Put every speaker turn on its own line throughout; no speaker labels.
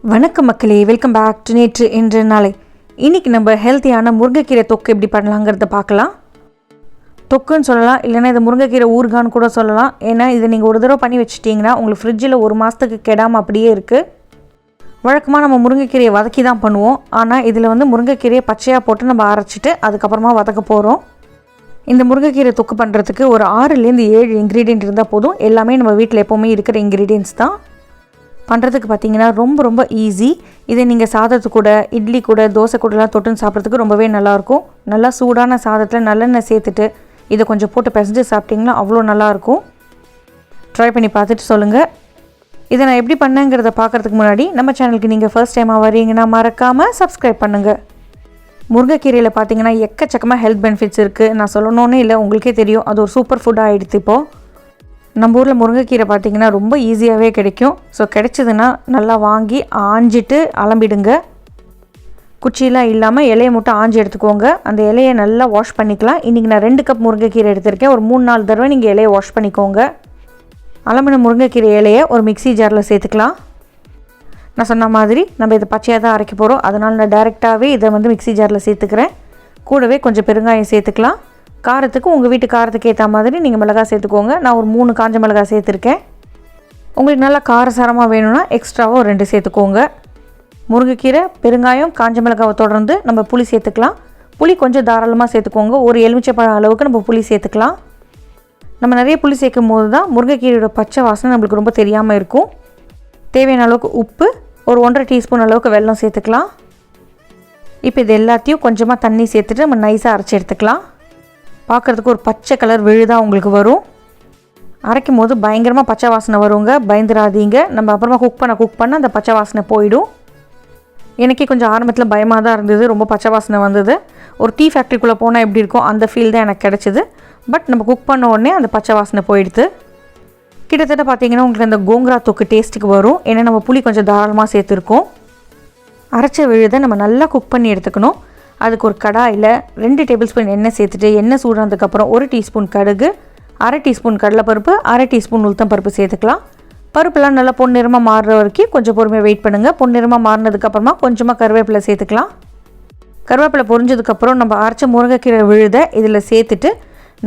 வணக்கம் மக்களே, welcome back to நேற்று இன்று நாளை. இன்றைக்கி நம்ம ஹெல்த்தியான முருங்கைக்கீரை தொக்கு எப்படி பண்ணலாங்கிறத பார்க்கலாம். தொக்குன்னு சொல்லலாம், இல்லைனா இதை முருங்கைக்கீரை ஊறுகான்னு கூட சொல்லலாம். ஏன்னா இதை நீங்கள் ஒரு தடவை பண்ணி வச்சுட்டிங்கன்னா உங்களுக்கு ஃப்ரிட்ஜில் ஒரு மாதத்துக்கு கெடாமல் அப்படியே இருக்குது. வழக்கமாக நம்ம முருங்கைக்கீரையை வதக்கி தான் பண்ணுவோம். ஆனால் இதில் முருங்கைக்கீரையை பச்சையாக போட்டு நம்ம அரைச்சிட்டு அதுக்கப்புறமா வதக்க போகிறோம். இந்த முருங்கைக்கீரை தொக்கு பண்ணுறதுக்கு ஒரு 6-7 இன்க்ரீடியன்ட் இருந்தால் போதும். எல்லாமே நம்ம வீட்டில் எப்போவுமே இருக்கிற இன்க்ரீடியன்ட்ஸ் தான். பண்ணுறதுக்கு பார்த்திங்கன்னா ரொம்ப ஈஸி. இதை நீங்கள் சாதத்து கூட, இட்லி கூட, தோசை கூடலாம் தொட்டுன்னு சாப்பிட்றதுக்கு ரொம்பவே நல்லாயிருக்கும். நல்லா சூடான சாதத்தில் நல்லெண்ணெய் சேர்த்துட்டு இதை கொஞ்சம் போட்டு பிசைஞ்சு சாப்பிட்டிங்கன்னா அவ்வளோ நல்லாயிருக்கும். ட்ரை பண்ணி பார்த்துட்டு சொல்லுங்கள். இதை நான் எப்படி பண்ணேங்கிறத பார்க்குறதுக்கு முன்னாடி நம்ம சேனலுக்கு நீங்கள் ஃபர்ஸ்ட் டைமாக வரீங்கன்னா மறக்காமல் சப்ஸ்கிரைப் பண்ணுங்கள். முருங்கைக்கீரையில் பார்த்திங்கன்னா எக்கச்சக்கமாக ஹெல்த் பெனிஃபிட்ஸ் இருக்குது. நான் சொல்லணுன்னே இல்லை, உங்களுக்கே தெரியும். அது ஒரு சூப்பர் ஃபுட்டாக ஆகிடுது. இப்போது நம்ம ஊரில் முருங்கைக்கீரை பார்த்திங்கன்னா ரொம்ப ஈஸியாகவே கிடைக்கும். ஸோ கிடைச்சதுன்னா நல்லா வாங்கி ஆஞ்சிட்டு அலம்பிடுங்க. குச்சியெலாம் இல்லாமல் இலையை மட்டும் ஆஞ்சி எடுத்துக்கோங்க. அந்த இலையை நல்லா வாஷ் பண்ணிக்கலாம். இன்றைக்கி நான் 2 கப் முருங்கைக்கீரை எடுத்திருக்கேன். ஒரு 3-4 தடவை நீங்கள் இலையை வாஷ் பண்ணிக்கோங்க. அலம்பின முருங்கைக்கீரை இலையை ஒரு மிக்ஸி ஜாரில் சேர்த்துக்கலாம். நான் சொன்ன மாதிரி நம்ம இதை பச்சையாக தான் அரைக்க போகிறோம். அதனால் நான் டைரெக்டாகவே இதை மிக்ஸி ஜாரில் சேர்த்துக்கிறேன். கூடவே கொஞ்சம் பெருங்காயம் சேர்த்துக்கலாம். காரத்துக்கு உங்கள் வீட்டு காரத்துக்கு ஏற்ற மாதிரி நீங்கள் மிளகாய் சேர்த்துக்கோங்க. நான் ஒரு 3 காஞ்ச மிளகாய் சேர்த்துருக்கேன். உங்களுக்கு நல்லா காரசாரமாக வேணும்னா எக்ஸ்ட்ராவாக ஒரு 2 சேர்த்துக்கோங்க. முருங்கைக்கீரை, பெருங்காயம், காஞ்ச மிளகாவை தொடர்ந்து நம்ம புளி சேர்த்துக்கலாம். புளி கொஞ்சம் தாராளமாக சேர்த்துக்கோங்க. ஒரு எலுமிச்சைப்பழம் அளவுக்கு நம்ம புளி சேர்த்துக்கலாம். நம்ம நிறைய புளி சேர்க்கும் போது தான் முருங்கைக்கீரையோட பச்சை வாசனை நம்மளுக்கு ரொம்ப தெரியாமல் இருக்கும். தேவையான அளவுக்கு உப்பு, ஒரு 1.5 டீஸ்பூன் அளவுக்கு வெல்லம் சேர்த்துக்கலாம். இப்போ இது எல்லாத்தையும் கொஞ்சமாக தண்ணி சேர்த்துட்டு நம்ம நைஸாக அரைச்சி எடுத்துக்கலாம். பார்க்குறதுக்கு ஒரு பச்சை கலர் விழுதாக உங்களுக்கு வரும். அரைக்கும் போது பயங்கரமாக பச்சை வாசனை வருங்க. பயந்துராதீங்க. நம்ம அப்புறமா குக் பண்ண அந்த பச்சை வாசனை போயிடும். எனக்கே கொஞ்சம் ஆரம்பத்தில் பயமாக தான் இருந்தது. ரொம்ப பச்சை வாசனை வந்தது. ஒரு டீ ஃபேக்ட்ரிக்குள்ளே போனால் எப்படி இருக்கும் அந்த ஃபீல் தான் எனக்கு கிடச்சிது. பட் நம்ம குக் பண்ண உடனே அந்த பச்சை வாசனை போயிடுது. கிட்டத்தட்ட பார்த்திங்கன்னா உங்களுக்கு அந்த கோங்கரா தொக்கு டேஸ்ட்டுக்கு வரும். ஏன்னா நம்ம புளி கொஞ்சம் தாராளமாக சேர்த்துருக்கோம். அரைச்ச விழுதை நம்ம நல்லா குக் பண்ணி எடுத்துக்கணும். அதுக்கு ஒரு கடாயில் 2 டேபிள் ஸ்பூன் எண்ணெய் சேர்த்துட்டு எண்ணெய் சூடானதுக்கப்புறம் 1 டீஸ்பூன் கடுகு, 1/2 டீஸ்பூன் கடலைப்பருப்பு, 1/2 டீஸ்பூன் உளுத்தம் பருப்பு சேர்த்துக்கலாம். பருப்புலாம் நல்லா பொன்னிறமாக மாறுற வரைக்கும் கொஞ்சம் பொறுமையாக வெயிட் பண்ணுங்கள். பொன்னிறமாக மாறினதுக்கப்புறமா கொஞ்சமாக கருவேப்பிலை சேர்த்துக்கலாம். கருவேப்பிலை பொரிஞ்சதுக்கப்புறம் நம்ம அரைச்ச முருங்கைக்கீரை விழுதை இதில் சேர்த்துட்டு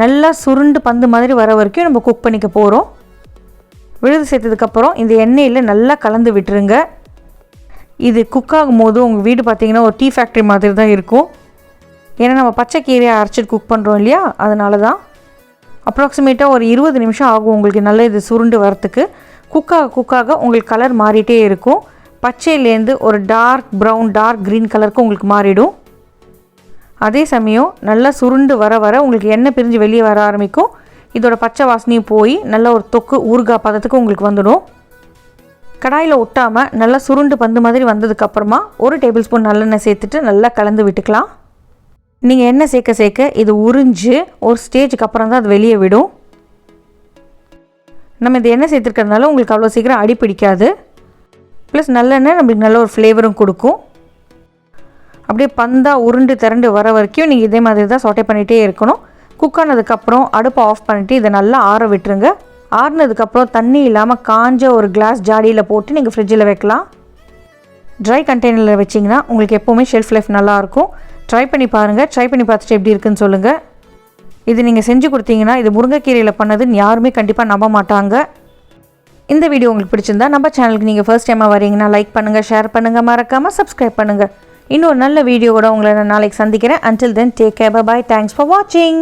நல்லா சுருண்டு பந்து மாதிரி வர வரைக்கும் நம்ம குக் பண்ணிக்க போகிறோம். விழுது சேர்த்ததுக்கப்புறம் இந்த எண்ணெயில் நல்லா கலந்து விட்டுருங்க. இது குக் ஆகும் போது உங்கள் வீடு பார்த்திங்கன்னா ஒரு டீ ஃபேக்ட்ரி மாதிரி தான் இருக்கும். ஏன்னா நம்ம பச்சை கீரையை அரைச்சிட்டு குக் பண்ணுறோம் இல்லையா, அதனால தான். அப்ராக்சிமேட்டாக ஒரு 20 நிமிஷம் ஆகும் உங்களுக்கு நல்லா இது சுருண்டு வரத்துக்கு. குக்காக உங்களுக்கு கலர் மாறிட்டே இருக்கும். பச்சையிலேருந்து ஒரு டார்க் ப்ரௌன், டார்க் க்ரீன் கலருக்கு உங்களுக்கு மாறிடும். அதே சமயம் நல்லா சுருண்டு வர உங்களுக்கு எண்ணெய் பிரிஞ்சு வெளியே வர ஆரம்பிக்கும். இதோட பச்சை வாசனையும் போய் நல்ல ஒரு தொக்கு ஊறுகாய் பதத்துக்கு உங்களுக்கு வந்துடும். கடாயில் ஒட்டாமல் நல்லா சுருண்டு பந்து மாதிரி வந்ததுக்கப்புறமா 1 டேபிள் ஸ்பூன் நல்லெண்ணெய் சேர்த்துட்டு நல்லா கலந்து விட்டுக்கலாம். நீங்கள் எண்ணெய் சேர்க்க இது உறிஞ்சு ஒரு ஸ்டேஜுக்கு அப்புறம் தான் அது வெளியே விடும். நம்ம இந்த எண்ணெய் சேர்த்துருக்கிறதுனால உங்களுக்கு அவ்வளோ சீக்கிரம் அடி பிடிக்காது. ப்ளஸ் நல்லெண்ணெய் நம்மளுக்கு நல்ல ஒரு ஃப்ளேவரும் கொடுக்கும். அப்படியே பந்தாக உருண்டு திரண்டு வர வரைக்கும் நீங்கள் இதே மாதிரி தான் சாட்டே பண்ணிகிட்டே இருக்கணும். குக் ஆனதுக்கப்புறம் அடுப்பை ஆஃப் பண்ணிவிட்டு இதை நல்லா ஆற விட்டுருங்க. ஆறுனதுக்கப்புறம் தண்ணி இல்லாமல் காஞ்ச ஒரு கிளாஸ் ஜாடியில் போட்டு நீங்கள் ஃப்ரிட்ஜில் வைக்கலாம். ட்ரை கண்டெய்னரில் வச்சிங்கன்னா உங்களுக்கு எப்போவுமே ஷெல்ஃப் லைஃப் நல்லாயிருக்கும். ட்ரை பண்ணி பாருங்கள். ட்ரை பண்ணி பார்த்துட்டு எப்படி இருக்குன்னு சொல்லுங்கள். இது நீங்கள் செஞ்சு கொடுத்தீங்கன்னா இது முருங்கைக்கீரையில் பண்ணதுன்னு யாருமே கண்டிப்பாக நம்ப மாட்டாங்க. இந்த வீடியோ உங்களுக்கு பிடிச்சிருந்தா நம்ம சேனலுக்கு நீங்கள் ஃபர்ஸ்ட் டைமாக வரீங்கன்னா லைக் பண்ணுங்கள், ஷேர் பண்ணுங்கள், மறக்காமல் சப்ஸ்கிரைப் பண்ணுங்கள். இன்னொரு நல்ல வீடியோவோட உங்களை நான் நாளைக்கு சந்திக்கிறேன். Until then, take care, bye bye, thanks for watching.